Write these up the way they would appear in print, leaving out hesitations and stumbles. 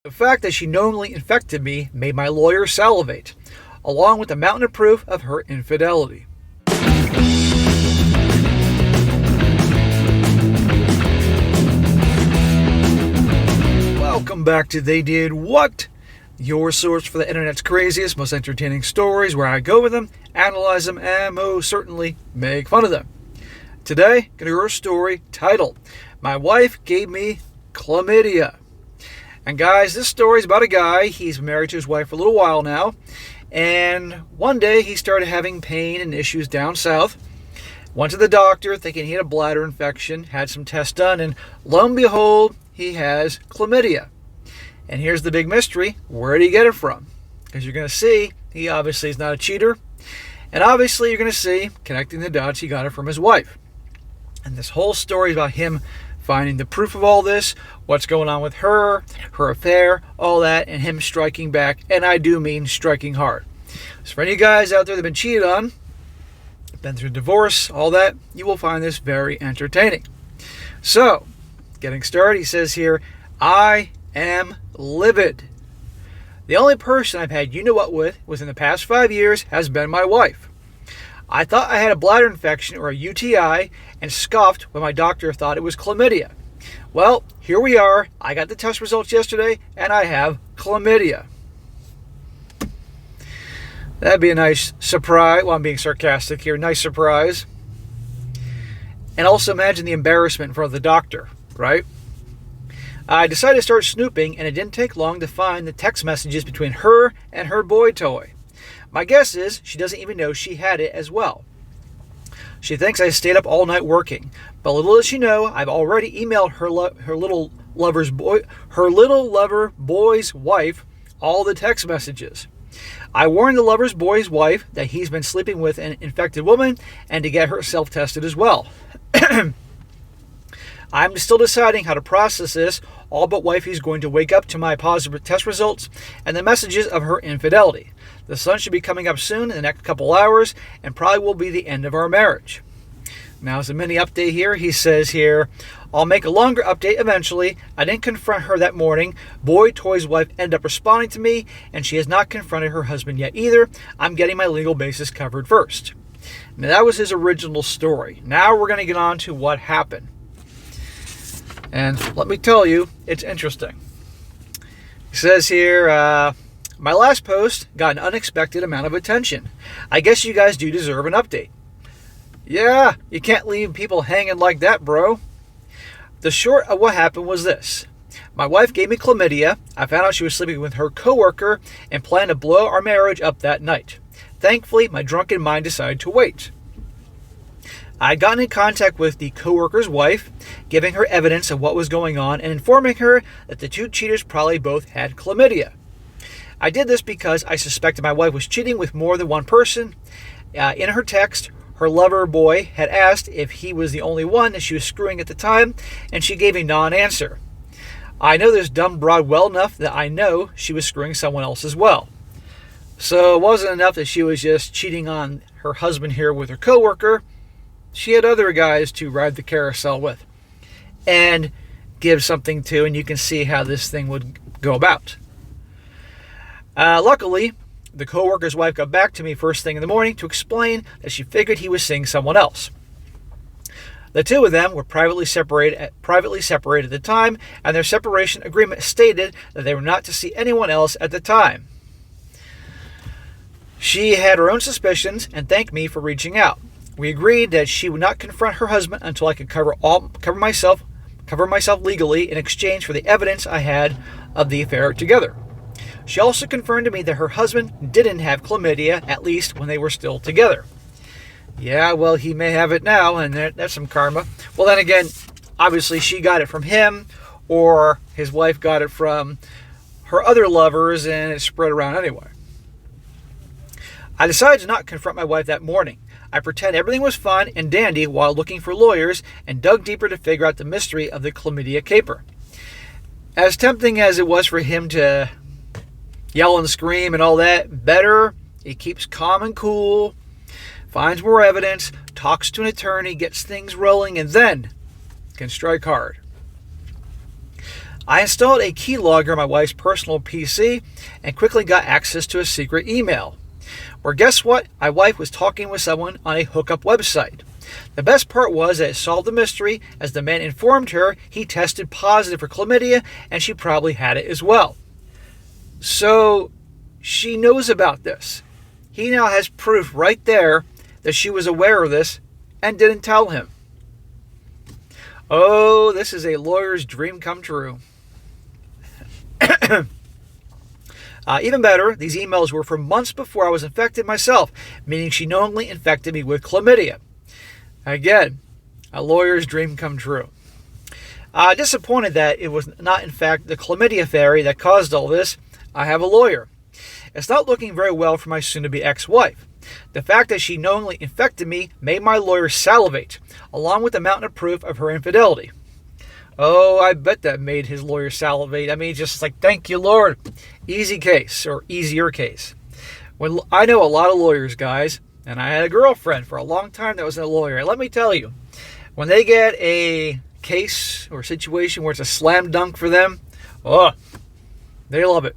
The fact that she knowingly infected me made my lawyer salivate, along with the mountain of proof of her infidelity. Welcome back to They Did What? Your source for the internet's craziest, most entertaining stories, where I go with them, analyze them, and most certainly make fun of them. Today, going to hear a story titled, My Wife Gave Me Chlamydia. And guys, this story is about a guy. He's married to his wife for a little while now. And one day he started having pain and issues down south. Went to the doctor thinking he had a bladder infection, had some tests done, and lo and behold, he has chlamydia. And here's the big mystery. Where did he get it from? Because you're going to see, he obviously is not a cheater. And obviously you're going to see, connecting the dots, he got it from his wife. And this whole story is about him finding the proof of all this, what's going on with her, her affair, all that, and him striking back. And I do mean striking hard. So for any guys out there that have been cheated on, been through divorce, all that, you will find this very entertaining. So, getting started, he says here, I am livid. The only person I've had you-know-what with within the past 5 years has been my wife. I thought I had a bladder infection or a UTI and scoffed when my doctor thought it was chlamydia. Well, here we are. I got the test results yesterday and I have chlamydia. That'd be a nice surprise. Well, I'm being sarcastic here. Nice surprise. And also imagine the embarrassment in front of the doctor, right? I decided to start snooping, and it didn't take long to find the text messages between her and her boy toy. My guess is she doesn't even know she had it as well. She thinks I stayed up all night working, but little does she know I've already emailed her little lover boy's wife all the text messages. I warned the lover's boy's wife that he's been sleeping with an infected woman and to get herself tested as well. I'm still deciding how to process this. All but wifey's going to wake up to my positive test results and the messages of her infidelity. The sun should be coming up soon in the next couple hours and probably will be the end of our marriage. Now, as a mini update here, he says here, I'll make a longer update eventually. I didn't confront her that morning. Boy Toy's wife ended up responding to me, and she has not confronted her husband yet either. I'm getting my legal basis covered first. Now, that was his original story. Now we're going to get on to what happened. And let me tell you, it's interesting. He says here, my last post got an unexpected amount of attention. I guess you guys do deserve an update. Yeah, you can't leave people hanging like that, bro. The short of what happened was this. My wife gave me chlamydia. I found out she was sleeping with her coworker and planned to blow our marriage up that night. Thankfully, my drunken mind decided to wait. I had gotten in contact with the coworker's wife, giving her evidence of what was going on and informing her that the two cheaters probably both had chlamydia. I did this because I suspected my wife was cheating with more than one person. In her text, her lover boy had asked if he was the only one that she was screwing at the time, and she gave a non-answer. I know this dumb broad well enough that I know she was screwing someone else as well. So it wasn't enough that she was just cheating on her husband here with her coworker. She had other guys to ride the carousel with and give something to, and you can see how this thing would go about. Luckily, the coworker's wife got back to me first thing in the morning to explain that she figured he was seeing someone else. The two of them were privately separated at the time, and their separation agreement stated that they were not to see anyone else at the time. She had her own suspicions and thanked me for reaching out. We agreed that she would not confront her husband until I could cover myself legally in exchange for the evidence I had of the affair together. She also confirmed to me that her husband didn't have chlamydia, at least when they were still together. Yeah, well, he may have it now, and that's some karma. Well, then again, obviously she got it from him, or his wife got it from her other lovers, and it spread around anyway. I decided to not confront my wife that morning. I pretended everything was fine and dandy while looking for lawyers and dug deeper to figure out the mystery of the chlamydia caper. As tempting as it was for him to yell and scream and all that, better he keeps calm and cool, finds more evidence, talks to an attorney, gets things rolling, and then can strike hard. I installed a keylogger on my wife's personal PC and quickly got access to a secret email. Or guess what? My wife was talking with someone on a hookup website. The best part was that it solved the mystery, as the man informed her he tested positive for chlamydia and she probably had it as well. So she knows about this. He now has proof right there that she was aware of this and didn't tell him. Oh, this is a lawyer's dream come true. Even better, these emails were from months before I was infected myself, meaning she knowingly infected me with chlamydia. Again, a lawyer's dream come true. Disappointed that it was not in fact the chlamydia fairy that caused all this. I have a lawyer. It's not looking very well for my soon-to-be ex-wife. The fact that she knowingly infected me made my lawyer salivate, along with the mountain of proof of her infidelity. Oh, I bet that made his lawyer salivate. I mean, just like, thank you, Lord. Easy case, or easier case. When I know a lot of lawyers, guys, and I had a girlfriend for a long time that was a lawyer. And let me tell you, when they get a case or situation where it's a slam dunk for them, oh, they love it.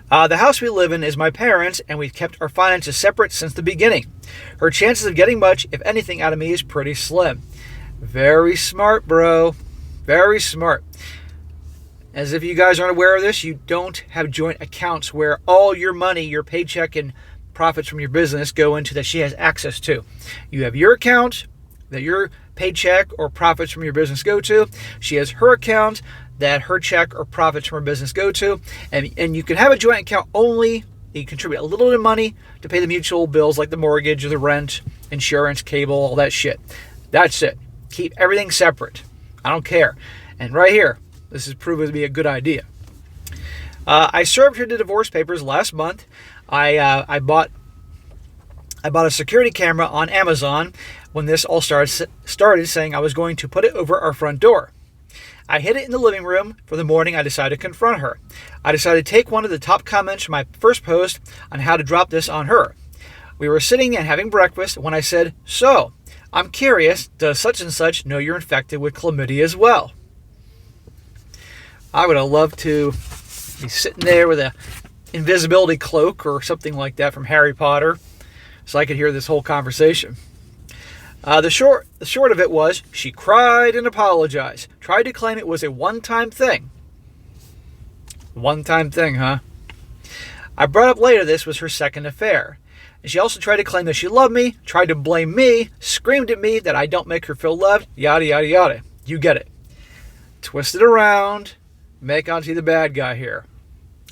The house we live in is my parents', and we've kept our finances separate since the beginning. Her chances of getting much, if anything, out of me is pretty slim. Very smart, bro. Very smart. As if you guys aren't aware of this, you don't have joint accounts where all your money, your paycheck, and profits from your business go into that she has access to. You have your account that your paycheck or profits from your business go to. She has her account that her check or profits from her business go to. And you can have a joint account only. You contribute a little bit of money to pay the mutual bills like the mortgage or the rent, insurance, cable, all that shit. That's it. Keep everything separate. I don't care. And right here, this is proven to be a good idea. I served her the divorce papers last month. I bought a security camera on Amazon when this all started, saying I was going to put it over our front door. I hid it in the living room. For the morning, I decided to confront her. I decided to take one of the top comments from my first post on how to drop this on her. We were sitting and having breakfast when I said, "So, I'm curious, does such and such know you're infected with chlamydia as well?" I would have loved to be sitting there with a invisibility cloak or something like that from Harry Potter so I could hear this whole conversation. The short of it was, she cried and apologized, tried to claim it was a one-time thing. One-time thing, huh? I brought up later this was her second affair. And she also tried to claim that she loved me, tried to blame me, screamed at me that I don't make her feel loved, yada, yada, yada. You get it. Twist it around, make out to be the bad guy here.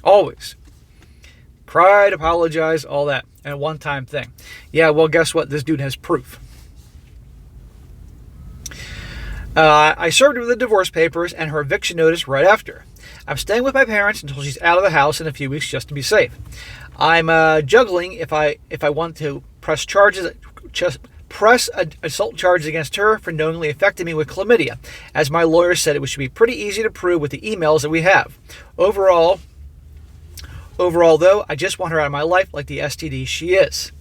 Always. Cried, apologized, all that. And a one-time thing. Yeah, well, guess what? This dude has proof. I served her with the divorce papers and her eviction notice right after. I'm staying with my parents until she's out of the house in a few weeks just to be safe. I'm juggling if I want to press assault charges against her for knowingly affecting me with chlamydia, as my lawyer said it should be pretty easy to prove with the emails that we have. Overall, though, I just want her out of my life like the STD she is.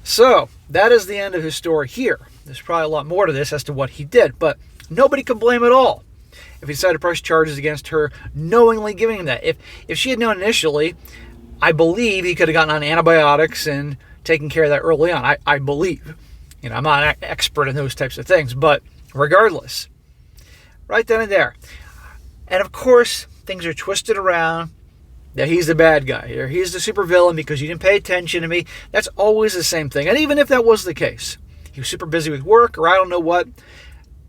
So, that is the end of his story here. There's probably a lot more to this as to what he did, but nobody can blame at all if he decided to press charges against her knowingly giving him that. If she had known initially, I believe he could have gotten on antibiotics and taken care of that early on. I believe. I'm not an expert in those types of things, but regardless, right then and there. And of course, things are twisted around that he's the bad guy here. He's the supervillain because you didn't pay attention to me. That's always the same thing. And even if that was the case, he was super busy with work or I don't know what,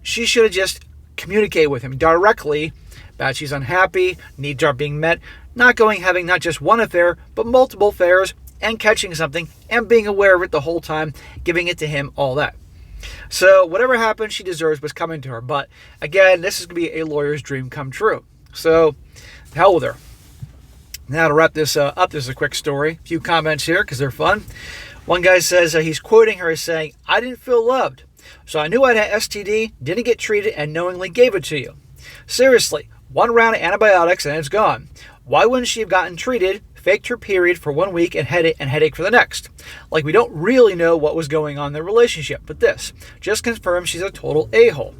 she should have just communicated with him directly about she's unhappy, needs aren't being met, having not just one affair, but multiple affairs, and catching something and being aware of it the whole time, giving it to him, all that. So whatever happened, she deserves what's coming to her. But again, this is going to be a lawyer's dream come true. So, hell with her. Now to wrap this up, there's a quick story. A few comments here because they're fun. One guy says he's quoting her as saying, "I didn't feel loved. So I knew I had STD, didn't get treated, and knowingly gave it to you. Seriously, one round of antibiotics and it's gone. Why wouldn't she have gotten treated, faked her period for 1 week and headache for the next? Like we don't really know what was going on in their relationship, but this just confirms she's a total a-hole."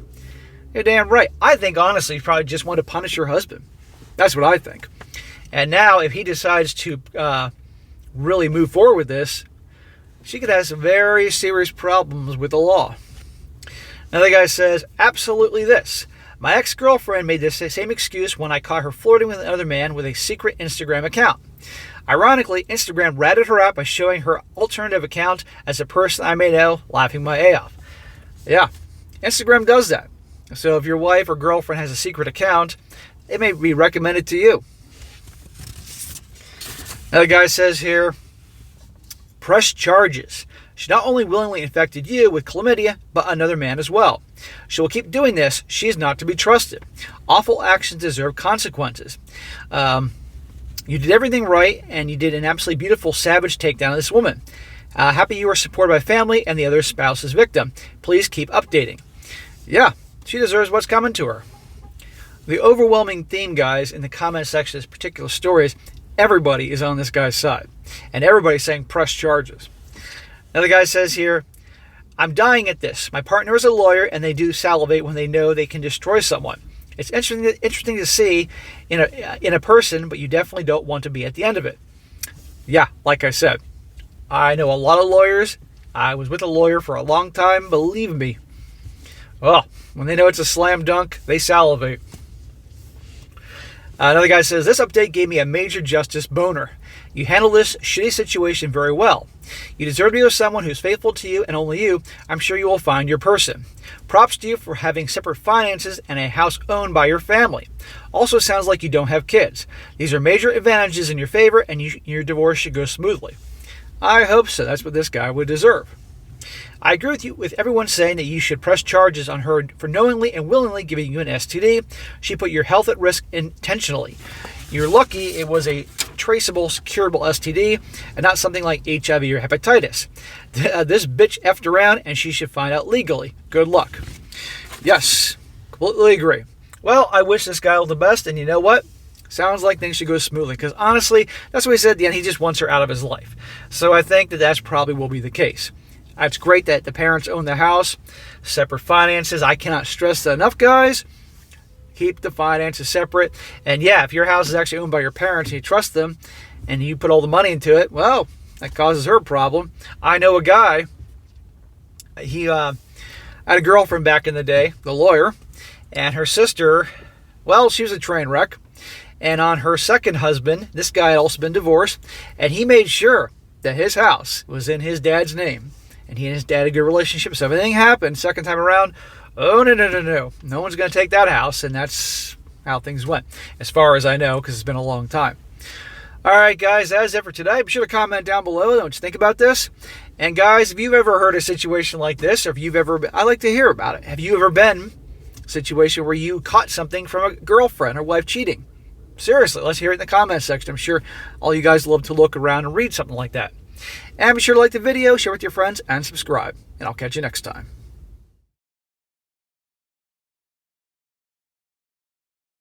You're damn right. I think, honestly, you probably just wanted to punish your husband. That's what I think. And now, if he decides to really move forward with this, she could have some very serious problems with the law. Another guy says, absolutely this. My ex-girlfriend made this same excuse when I caught her flirting with another man with a secret Instagram account. Ironically, Instagram ratted her out by showing her alternative account as a person I may know, laughing my A off. Yeah, Instagram does that. So if your wife or girlfriend has a secret account, it may be recommended to you. Another guy says here, press charges. She not only willingly infected you with chlamydia, but another man as well. She will keep doing this. She is not to be trusted. Awful actions deserve consequences. You did everything right, and you did an absolutely beautiful, savage takedown of this woman. Happy you are supported by family and the other spouse's victim. Please keep updating. Yeah, she deserves what's coming to her. The overwhelming theme, guys, in the comment section of this particular story is everybody is on this guy's side. And everybody's saying press charges. Another guy says here, I'm dying at this. My partner is a lawyer, and they do salivate when they know they can destroy someone. It's interesting to see in a person, but you definitely don't want to be at the end of it. Yeah, like I said, I know a lot of lawyers. I was with a lawyer for a long time. Believe me. Well, when they know it's a slam dunk, they salivate. Another guy says, this update gave me a major justice boner. You handle this shitty situation very well. You deserve to be with someone who's faithful to you and only you. I'm sure you will find your person. Props to you for having separate finances and a house owned by your family. Also sounds like you don't have kids. These are major advantages in your favor, and your divorce should go smoothly. I hope so. That's what this guy would deserve. I agree with everyone saying that you should press charges on her for knowingly and willingly giving you an STD. She put your health at risk intentionally. You're lucky it was a traceable, curable STD and not something like HIV or hepatitis. This bitch effed around, and she should find out legally. Good luck. Yes, completely agree. Well, I wish this guy all the best, and you know what? Sounds like things should go smoothly, because honestly, that's what he said at the end. He just wants her out of his life. So I think that that's probably will be the case. It's great that the parents own the house, separate finances. I cannot stress that enough, guys. Keep the finances separate. And yeah, if your house is actually owned by your parents and you trust them and you put all the money into it, well, that causes her a problem. I know a guy, he had a girlfriend back in the day, the lawyer, and her sister, well, she was a train wreck. And on her second husband, this guy had also been divorced, and he made sure that his house was in his dad's name. And he and his dad had a good relationship. So if anything happened second time around, oh, no. No one's going to take that house. And that's how things went, as far as I know, because it's been a long time. All right, guys, that's it for today. Be sure to comment down below what you think about this. And, guys, if you've ever heard a situation like this, or if you've ever been, I'd like to hear about it. Have you ever been in a situation where you caught something from a girlfriend or wife cheating? Seriously, let's hear it in the comment section. I'm sure all you guys love to look around and read something like that. And be sure to like the video, share with your friends, and subscribe. And I'll catch you next time.